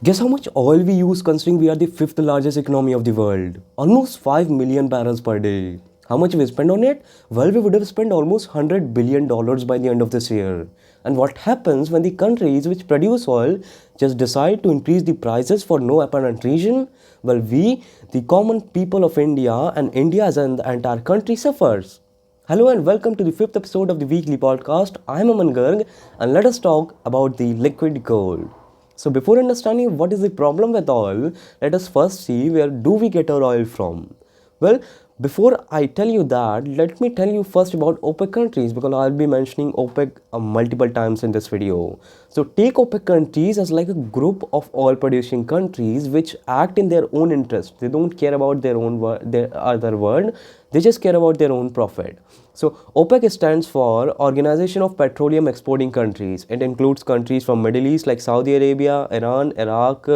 Guess how much oil we use considering we are the fifth largest economy of the world? Almost 5 million barrels per day. How much we spend on it? Well, we would have spent almost $100 billion by the end of this year. And what happens when the countries which produce oil just decide to increase the prices for no apparent reason? Well, we, the common people of India, and India as an entire country, suffers. Hello and welcome to the fifth episode of the weekly podcast. I am Aman Garg and let us talk about the liquid gold. So before understanding what is the problem with oil, let us first see where do we get our oil from. Well, before I tell you that, let me tell you first about OPEC countries because I'll be mentioning OPEC multiple times in this video. So take OPEC countries as like a group of oil producing countries which act in their own interest. They don't care about their other world. They just care about their own profit. So OPEC stands for Organization of Petroleum Exporting Countries. It includes countries from Middle East like Saudi Arabia, Iran, Iraq,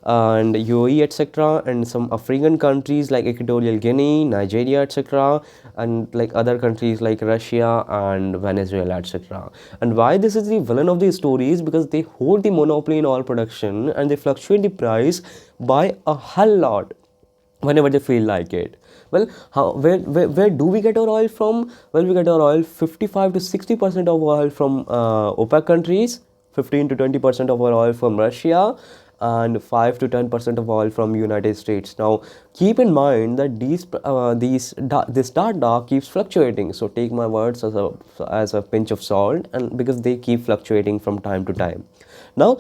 and UAE, etc., and some African countries like Equatorial Guinea, Nigeria, etc., and like other countries like Russia and Venezuela, etc. And why this is the villain of the story is because they hold the monopoly in oil production and they fluctuate the price by a hell lot whenever they feel like it. Well, where do we get our oil from? Well, we get our oil 55 to 60% of oil from OPEC countries, 15 to 20% of our oil from Russia, and 5 to 10% of oil from United States. Now, keep in mind that this data keeps fluctuating. So take my words as a pinch of salt, and because they keep fluctuating from time to time. Now,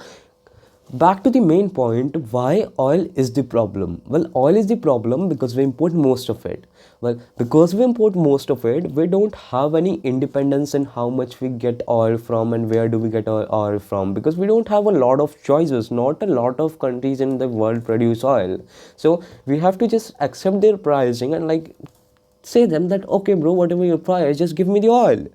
back to the main point, why oil is the problem? Well, oil is the problem because we import most of it. Well, because we import most of it, we don't have any independence in how much we get oil from and where do we get our oil from, because we don't have a lot of choices. Not a lot of countries in the world produce oil, so we have to just accept their pricing and like say them that okay bro, whatever your price, just give me the oil.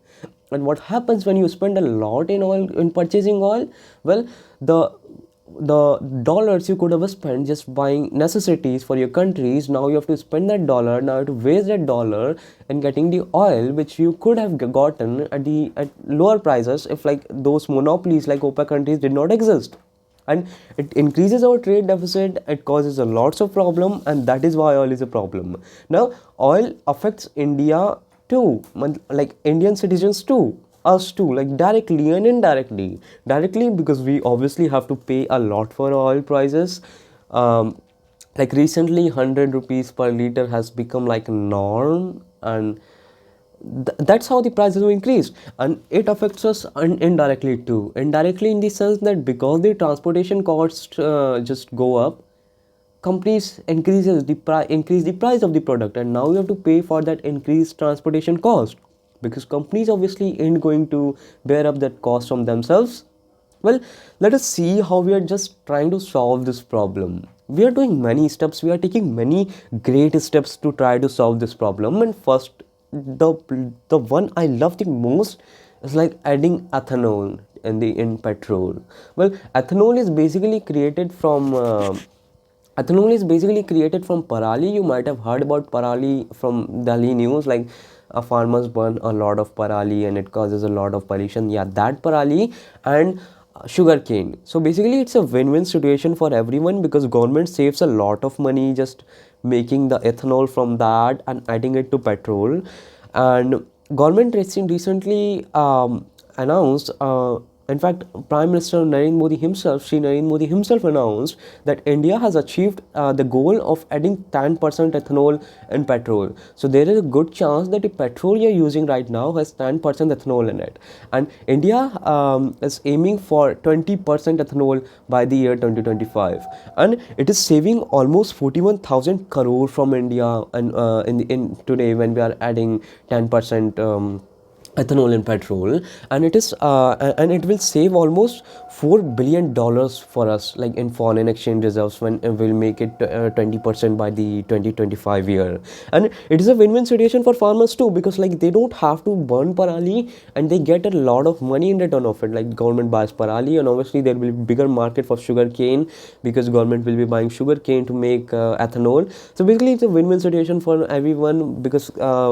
And what happens when you spend a lot in oil, in purchasing oil? Well, the dollars you could have spent just buying necessities for your countries, now you have to spend that dollar, now you have to waste that dollar in getting the oil which you could have gotten at lower prices if like those monopolies like OPEC countries did not exist. And it increases our trade deficit, it causes a lots of problem, and that is why oil is a problem. Now oil affects India too, like Indian citizens too, us too, like directly and indirectly. Directly because we obviously have to pay a lot for oil prices. Like recently 100 rupees per liter has become like a norm, and that's how the prices have increased. And it affects us indirectly too, indirectly in the sense that because the transportation costs just go up, companies increase the price of the product, and now you have to pay for that increased transportation cost because companies obviously ain't going to bear up that cost from themselves. Well, let us see how we are just trying to solve this problem. We are doing many steps, we are taking many great steps to try to solve this problem. And first, the one I love the most is like adding ethanol in petrol. Well, ethanol is basically created from parali. You might have heard about parali from Delhi news, like farmers burn a lot of parali and it causes a lot of pollution. Yeah, that parali and sugar cane. So basically it's a win-win situation for everyone because government saves a lot of money just making the ethanol from that and adding it to petrol. And government recently announced in fact, Prime Minister Narendra Modi himself, Shri Narendra Modi himself announced that India has achieved the goal of adding 10% ethanol in petrol. So there is a good chance that the petrol you're using right now has 10% ethanol in it. And India is aiming for 20% ethanol by the year 2025. And it is saving almost 41,000 crore from India and in today when we are adding 10% ethanol in petrol, and it will save almost $4 billion for us, like in foreign exchange reserves, when we'll make it 20% by the 2025 year. And it is a win-win situation for farmers too, because like they don't have to burn parali and they get a lot of money in return of it. Like government buys parali, and obviously there will be bigger market for sugar cane because government will be buying sugar cane to make ethanol. So basically it's a win-win situation for everyone because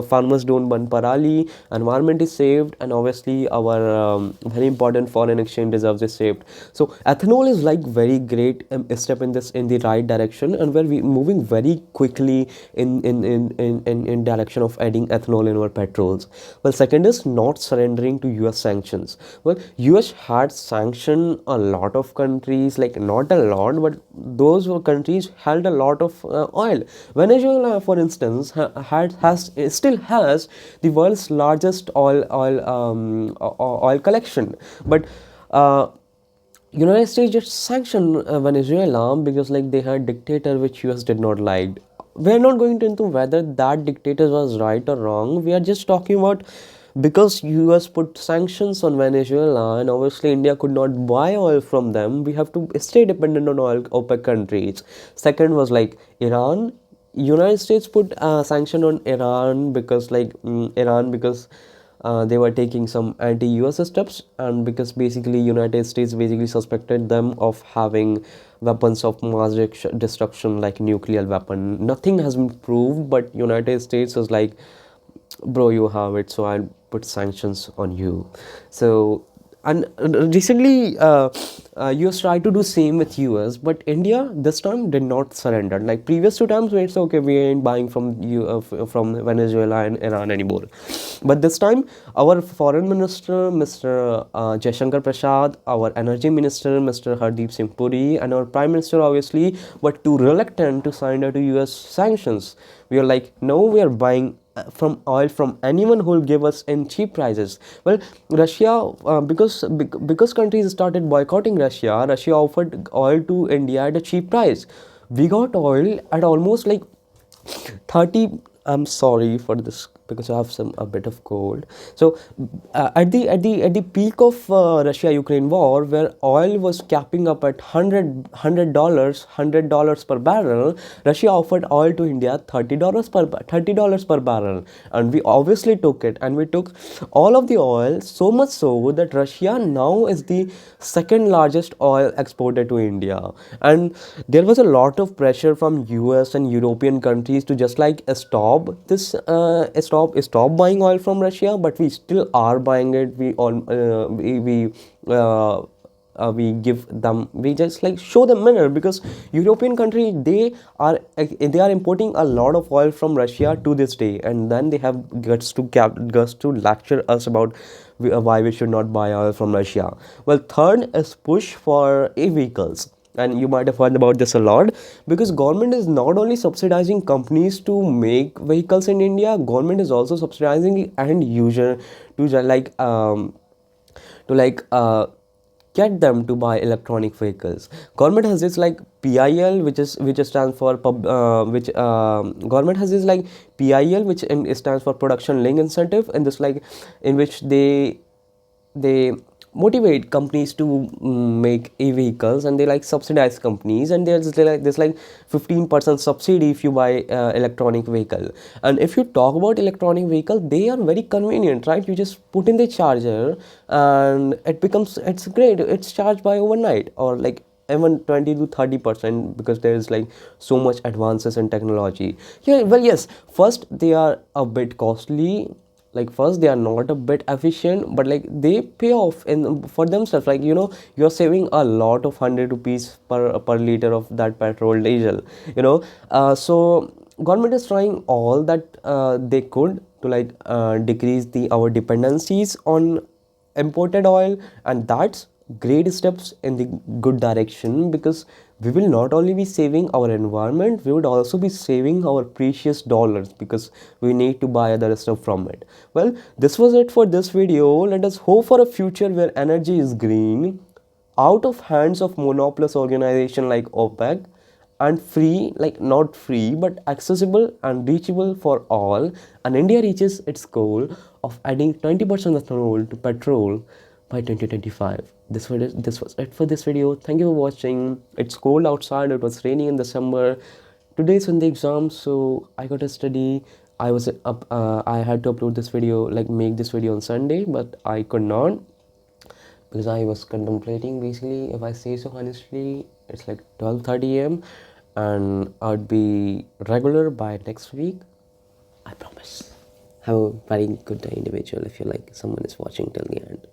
farmers don't burn parali, environment is is saved, and obviously our very important foreign exchange reserves is saved. So ethanol is like very great step in the right direction, and where we moving very quickly in direction of adding ethanol in our petrols. Well, second is not surrendering to US sanctions. Well, US had sanctioned a lot of countries, like not a lot, but those were countries held a lot of oil. Venezuela, for instance, still has the world's largest oil collection, but uh, United States just sanctioned Venezuela because like they had dictator which US did not like. We are not going into whether that dictator was right or wrong. We are just talking about because US put sanctions on Venezuela and obviously India could not buy oil from them. We have to stay dependent on oil OPEC countries. Second was like Iran. United States put sanction on Iran because Iran because they were taking some anti-US steps, and because basically United States basically suspected them of having weapons of mass destruction like nuclear weapon. Nothing has been proved, but United States was like, bro, you have it, so I'll put sanctions on you. So and recently US tried to do same with US, but India this time did not surrender. Like previous two times where it's okay, we ain't buying from you from Venezuela and Iran anymore, but this time our foreign minister Mr. Jaishankar Prasad, our energy minister Mr. Hardeep Singh Puri, and our prime minister obviously were too reluctant to surrender to US sanctions. We are like, no, we are buying from oil from anyone who will give us in cheap prices. Well, Russia, because countries started boycotting Russia, Russia offered oil to India at a cheap price. We got oil at almost like 30. I'm sorry for this because I have some a bit of cold. So at the peak of Russia Ukraine war, where oil was capping up at $100 per barrel, Russia offered oil to India $30 per barrel, and we obviously took it, and we took all of the oil, so much so that Russia now is the second largest oil exporter to India. And there was a lot of pressure from US and European countries to just like stop buying oil from Russia, but we still are buying it. We give them, we just like show them mirror, because European country, they are importing a lot of oil from Russia to this day, and then they have guts to lecture us about why we should not buy oil from Russia. Well, third is push for e-vehicles, and you might have heard about this a lot, because government is not only subsidizing companies to make vehicles in India, government is also subsidizing the end user to to like get them to buy electronic vehicles. Government has this like PIL, which stands for which government has this like PIL, which stands for production link incentive, and this like in which they motivate companies to make e-vehicles, and they like subsidize companies, and there's like 15% subsidy if you buy electronic vehicle. And if you talk about electronic vehicle, they are very convenient, right? You just put in the charger and it's great, it's charged by overnight, or like even 20 to 30%, because there is like so much advances in technology. Yeah, well, yes, first they are a bit costly, like first they are not a bit efficient, but like they pay off in for themselves. Like, you're saving a lot of 100 rupees per liter of that petrol diesel, so government is trying all that they could to like decrease the our dependencies on imported oil, and that's great steps in the good direction, because we will not only be saving our environment, we would also be saving our precious dollars, because we need to buy other stuff from it. Well, this was it for this video. Let us hope for a future where energy is green, out of hands of monopolist organization like OPEC, and free, like not free but accessible and reachable for all, and India reaches its goal of adding 20% ethanol to petrol by 2025. This was it for this video. Thank you for watching. It's cold outside, it was raining in December. Today's in the exam, so I got to study. I had to upload this video, like make this video on Sunday, but I could not, because I was contemplating, basically, if I say so honestly, it's like 12:30 a.m. and I'd be regular by next week, I promise. Have a very good day, individual, if you like someone is watching till the end.